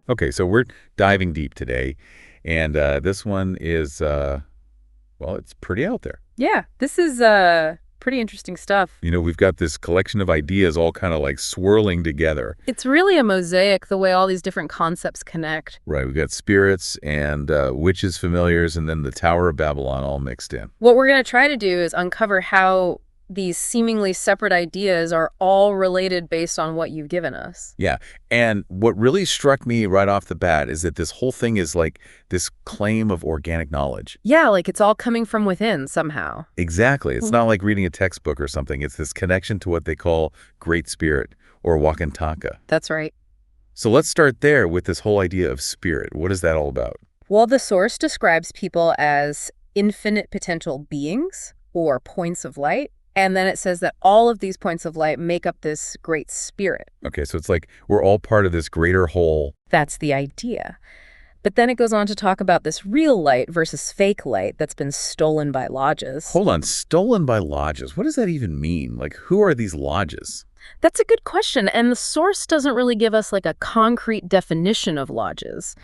Okay, so we're diving deep today, and this one is, well, it's pretty out there. Yeah, this is pretty interesting stuff. You know, we've got this collection of ideas all kind of like swirling together. It's really a mosaic, the way all these different concepts connect. Right, we've got spirits and witches, familiars, and then the Tower of Babylon all mixed in. What we're going to try to do is uncover how these seemingly separate ideas are all related based on what you've given us. Yeah, and what really struck me right off the bat is that this whole thing is like this claim of organic knowledge. Yeah, like it's all coming from within somehow. Exactly. It's not like reading a textbook or something. It's this connection to what they call Great Spirit or Wakantaka. That's right. So let's start there with this whole idea of spirit. What is that all about? Well, the source describes people as infinite potential beings or points of light. And then it says that all of these points of light make up this great spirit. Okay, so it's like we're all part of this greater whole. That's the idea. But then it goes on to talk about this real light versus fake light that's been stolen by lodges. Hold on, stolen by lodges. What does that even mean? Like, who are these lodges? That's a good question, and the source doesn't really give us like a concrete definition of lodges.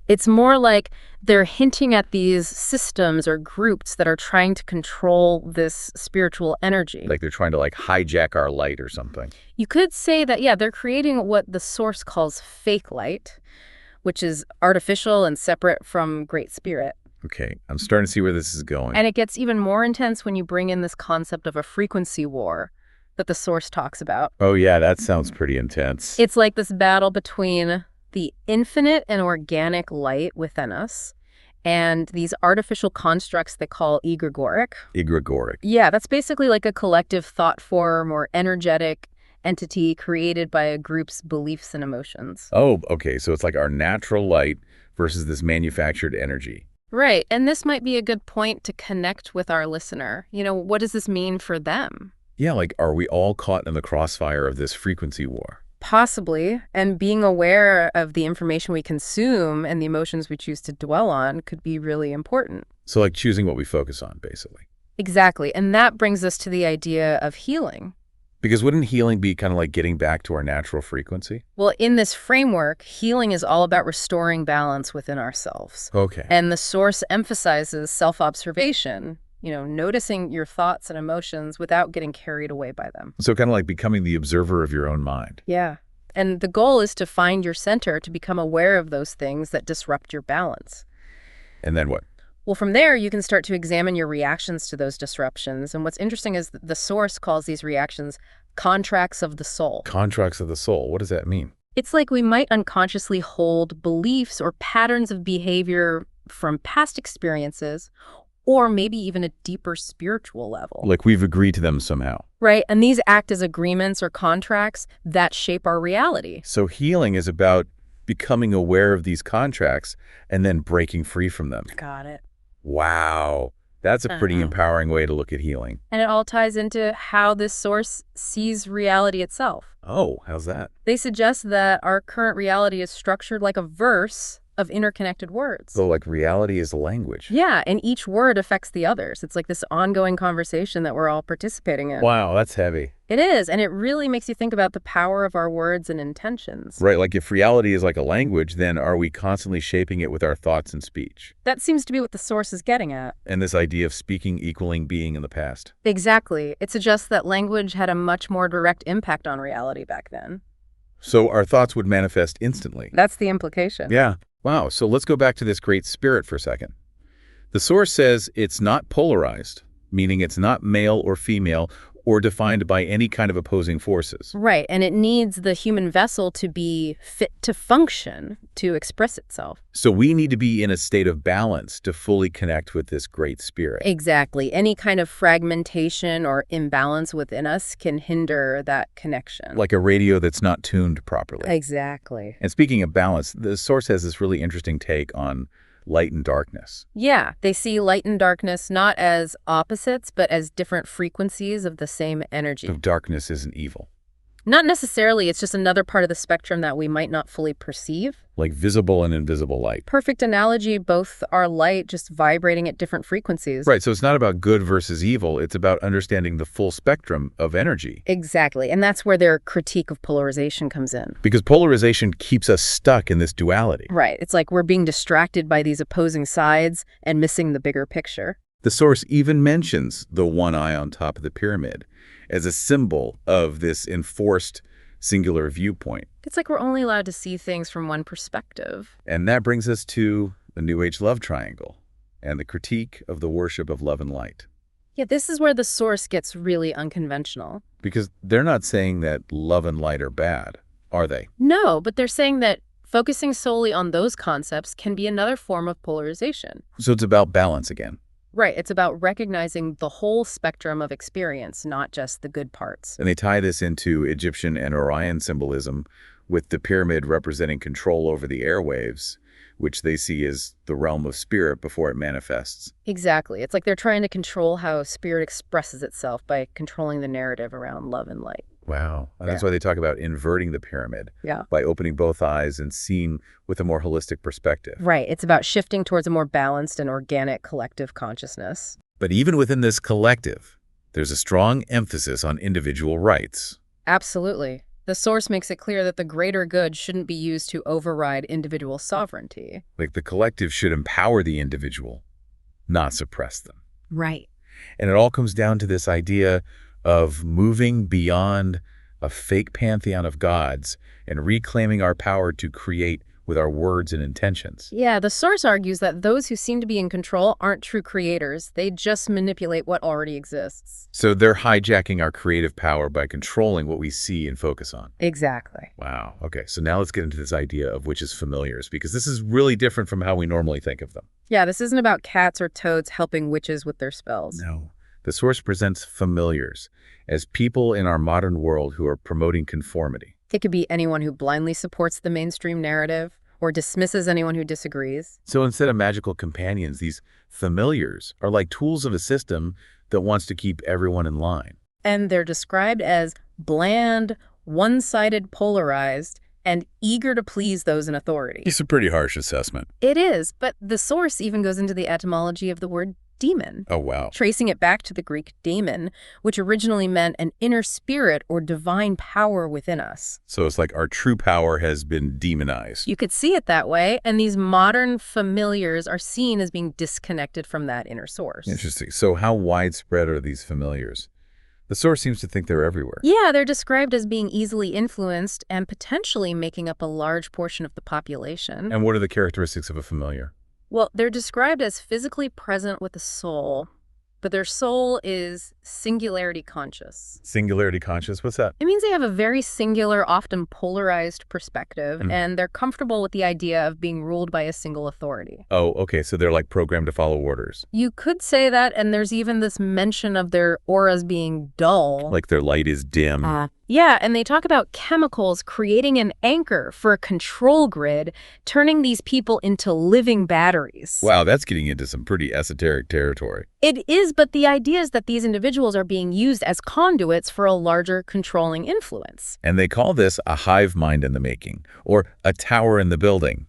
It's more like they're hinting at these systems or groups that are trying to control this spiritual energy. Like they're trying to like hijack our light or something. You could say that, yeah, they're creating what the source calls fake light, which is artificial and separate from Great Spirit. Okay, I'm starting to see where this is going. And it gets even more intense when you bring in this concept of a frequency war that the source talks about. Oh yeah, that sounds pretty intense. It's like this battle between the infinite and organic light within us and these artificial constructs they call egregoric. Egregoric. Yeah, that's basically like a collective thought form or energetic entity created by a group's beliefs and emotions. Oh, okay, so it's like our natural light versus this manufactured energy. Right, and this might be a good point to connect with our listener. You know, what does this mean for them? Yeah, like are we all caught in the crossfire of this frequency war? Possibly, and being aware of the information we consume and the emotions we choose to dwell on could be really important. So like choosing what we focus on, basically. Exactly, and that brings us to the idea of healing. Because wouldn't healing be kind of like getting back to our natural frequency? Well, in this framework, healing is all about restoring balance within ourselves. Okay. And the source emphasizes self-observation, you know, noticing your thoughts and emotions without getting carried away by them. So kind of like becoming the observer of your own mind. Yeah. And the goal is to find your center, to become aware of those things that disrupt your balance. And then what? Well, from there, you can start to examine your reactions to those disruptions. And what's interesting is that the source calls these reactions contracts of the soul. Contracts of the soul. What does that mean? It's like we might unconsciously hold beliefs or patterns of behavior from past experiences, or maybe even a deeper spiritual level. Like we've agreed to them somehow. Right, and these act as agreements or contracts that shape our reality. So healing is about becoming aware of these contracts and then breaking free from them. Got it. Wow. That's a pretty empowering way to look at healing. And it all ties into how this source sees reality itself. Oh, how's that? They suggest that our current reality is structured like a verse of interconnected words. So like reality is a language. Yeah, and each word affects the others. It's like this ongoing conversation that we're all participating in. Wow, that's heavy. It is, and it really makes you think about the power of our words and intentions. Right, like if reality is like a language, then are we constantly shaping it with our thoughts and speech? That seems to be what the source is getting at. And this idea of speaking equaling being in the past. Exactly. It suggests that language had a much more direct impact on reality back then. So our thoughts would manifest instantly. That's the implication. Yeah. Wow, so let's go back to this great spirit for a second. The source says it's not polarized, meaning it's not male or female or defined by any kind of opposing forces. Right, and it needs the human vessel to be fit to function, to express itself. So we need to be in a state of balance to fully connect with this great spirit. Exactly. Any kind of fragmentation or imbalance within us can hinder that connection. Like a radio that's not tuned properly. Exactly. And speaking of balance, the source has this really interesting take on light and darkness. Yeah, they see light and darkness not as opposites, but as different frequencies of the same energy. So darkness isn't evil. Not necessarily. It's just another part of the spectrum that we might not fully perceive. Like visible and invisible light. Perfect analogy. Both are light, just vibrating at different frequencies. Right, so it's not about good versus evil. It's about understanding the full spectrum of energy. Exactly. And that's where their critique of polarization comes in. Because polarization keeps us stuck in this duality. Right. It's like we're being distracted by these opposing sides and missing the bigger picture. The source even mentions the one eye on top of the pyramid as a symbol of this enforced singular viewpoint. It's like we're only allowed to see things from one perspective. And that brings us to the New Age love triangle and the critique of the worship of love and light. Yeah, this is where the source gets really unconventional. Because they're not saying that love and light are bad, are they? No, but they're saying that focusing solely on those concepts can be another form of polarization. So it's about balance again. Right. It's about recognizing the whole spectrum of experience, not just the good parts. And they tie this into Egyptian and Orion symbolism, with the pyramid representing control over the airwaves, which they see as the realm of spirit before it manifests. Exactly. It's like they're trying to control how spirit expresses itself by controlling the narrative around love and light. Wow. And that's why they talk about inverting the pyramid by opening both eyes and seeing with a more holistic perspective. Right. It's about shifting towards a more balanced and organic collective consciousness. But even within this collective, there's a strong emphasis on individual rights. Absolutely. The source makes it clear that the greater good shouldn't be used to override individual sovereignty. Like the collective should empower the individual, not suppress them. Right. And it all comes down to this idea of moving beyond a fake pantheon of gods and reclaiming our power to create with our words and intentions. Yeah, the source argues that those who seem to be in control aren't true creators. They just manipulate what already exists. So they're hijacking our creative power by controlling what we see and focus on. Exactly. Wow. Okay, so now let's get into this idea of witches' familiars, because this is really different from how we normally think of them. Yeah, this isn't about cats or toads helping witches with their spells. No. The source presents familiars as people in our modern world who are promoting conformity. It could be anyone who blindly supports the mainstream narrative or dismisses anyone who disagrees. So instead of magical companions, these familiars are like tools of a system that wants to keep everyone in line. And they're described as bland, one-sided, polarized, and eager to please those in authority. It's a pretty harsh assessment. It is, but the source even goes into the etymology of the word demon. Oh, wow. Tracing it back to the Greek daemon, which originally meant an inner spirit or divine power within us. So it's like our true power has been demonized. You could see it that way, and these modern familiars are seen as being disconnected from that inner source. Interesting. So how widespread are these familiars? The source seems to think they're everywhere. Yeah, they're described as being easily influenced and potentially making up a large portion of the population. And what are the characteristics of a familiar? Well, they're described as physically present with the soul, but their soul is singularity conscious. Singularity conscious? What's that? It means they have a very singular, often polarized perspective, and they're comfortable with the idea of being ruled by a single authority. Oh, okay, so they're like programmed to follow orders. You could say that, and there's even this mention of their auras being dull. Like their light is dim. Yeah, and they talk about chemicals creating an anchor for a control grid, turning these people into living batteries. Wow, that's getting into some pretty esoteric territory. It is, but the idea is that these individuals are being used as conduits for a larger controlling influence. And they call this a hive mind in the making, or a tower in the building,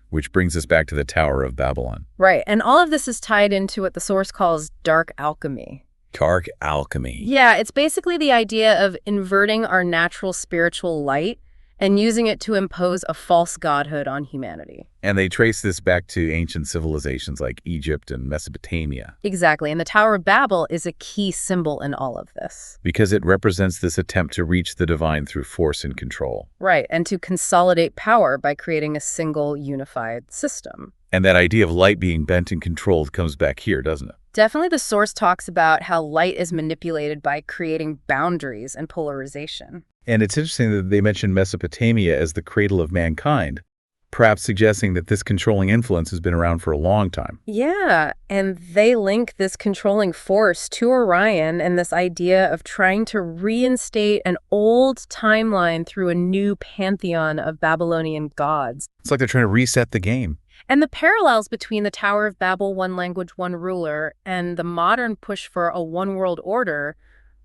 which brings us back to the Tower of Babylon. Right, and all of this is tied into what the source calls dark alchemy. Dark alchemy. Yeah, it's basically the idea of inverting our natural spiritual light and using it to impose a false godhood on humanity. And they trace this back to ancient civilizations like Egypt and Mesopotamia. Exactly, and the Tower of Babel is a key symbol in all of this. Because it represents this attempt to reach the divine through force and control. Right, and to consolidate power by creating a single unified system. And that idea of light being bent and controlled comes back here, doesn't it? Definitely the source talks about how light is manipulated by creating boundaries and polarization. And it's interesting that they mention Mesopotamia as the cradle of mankind, perhaps suggesting that this controlling influence has been around for a long time. Yeah, and they link this controlling force to Orion and this idea of trying to reinstate an old timeline through a new pantheon of Babylonian gods. It's like they're trying to reset the game. And the parallels between the Tower of Babel, one language, one ruler, and the modern push for a one world order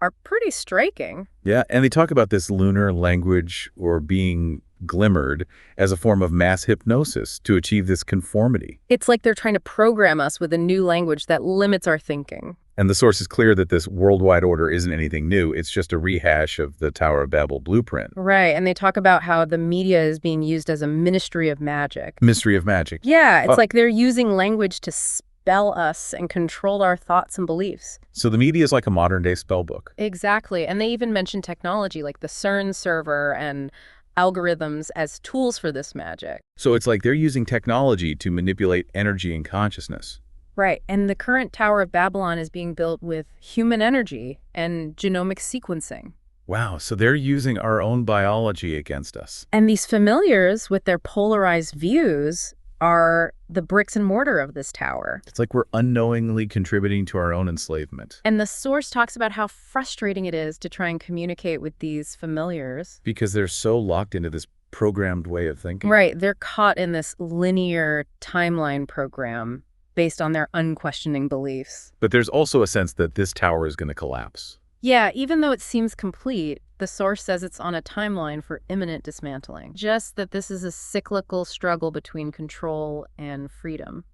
are pretty striking. Yeah, and they talk about this lunar language or being glimmered as a form of mass hypnosis to achieve this conformity. It's like they're trying to program us with a new language that limits our thinking. And the source is clear that this worldwide order isn't anything new. It's just a rehash of the Tower of Babel blueprint. Right, and they talk about how the media is being used as a ministry of magic. Mystery of magic. Yeah, it's like they're using language to spell us and control our thoughts and beliefs. So the media is like a modern-day spell book. Exactly, and they even mention technology like the CERN server and algorithms as tools for this magic. So it's like they're using technology to manipulate energy and consciousness. Right, and the current Tower of Babylon is being built with human energy and genomic sequencing. Wow, so they're using our own biology against us. And these familiars with their polarized views are the bricks and mortar of this tower. It's like we're unknowingly contributing to our own enslavement. And the source talks about how frustrating it is to try and communicate with these familiars. Because they're so locked into this programmed way of thinking. Right, they're caught in this linear timeline program based on their unquestioning beliefs. But there's also a sense that this tower is going to collapse. Yeah, even though it seems complete, the source says it's on a timeline for imminent dismantling. Just that this is a cyclical struggle between control and freedom.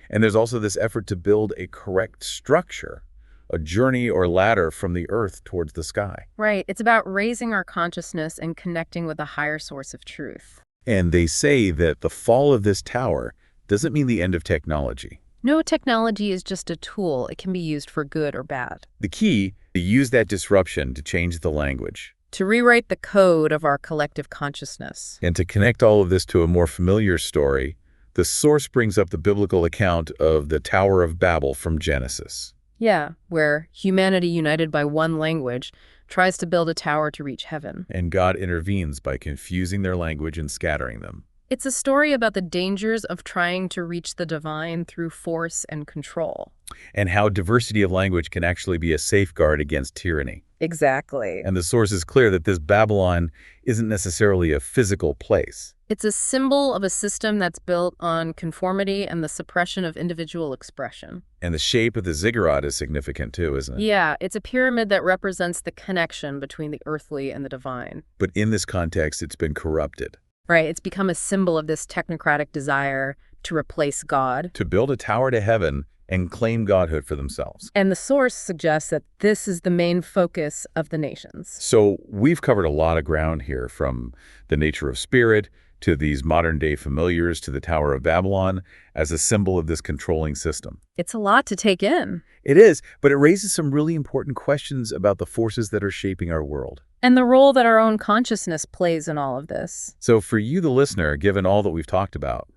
And there's also this effort to build a correct structure, a journey or ladder from the earth towards the sky. Right, it's about raising our consciousness and connecting with a higher source of truth. And they say that the fall of this tower doesn't mean the end of technology. No technology is just a tool. It can be used for good or bad. The key, to use that disruption to change the language. To rewrite the code of our collective consciousness. And to connect all of this to a more familiar story, the source brings up the biblical account of the Tower of Babel from Genesis. Yeah, where humanity united by one language tries to build a tower to reach heaven. And God intervenes by confusing their language and scattering them. It's a story about the dangers of trying to reach the divine through force and control. And how diversity of language can actually be a safeguard against tyranny. Exactly. And the source is clear that this Babylon isn't necessarily a physical place. It's a symbol of a system that's built on conformity and the suppression of individual expression. And the shape of the ziggurat is significant too, isn't it? Yeah, it's a pyramid that represents the connection between the earthly and the divine. But in this context, it's been corrupted. Right, it's become a symbol of this technocratic desire to replace God. To build a tower to heaven and claim godhood for themselves. And the source suggests that this is the main focus of the nations. So we've covered a lot of ground here, from the nature of spirit to these modern-day familiars to the Tower of Babylon as a symbol of this controlling system. It's a lot to take in. It is, but it raises some really important questions about the forces that are shaping our world. And the role that our own consciousness plays in all of this. So for you, the listener, given all that we've talked about,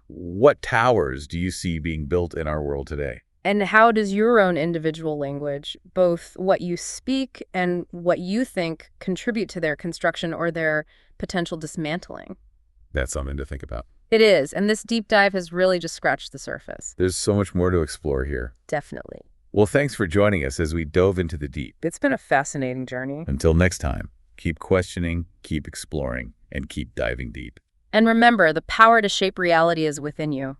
what towers do you see being built in our world today? And how does your own individual language, both what you speak and what you think, contribute to their construction or their potential dismantling? That's something to think about. It is, and this deep dive has really just scratched the surface. There's so much more to explore here. Definitely. Well, thanks for joining us as we dove into the deep. It's been a fascinating journey. Until next time, keep questioning, keep exploring, and keep diving deep. And remember, the power to shape reality is within you.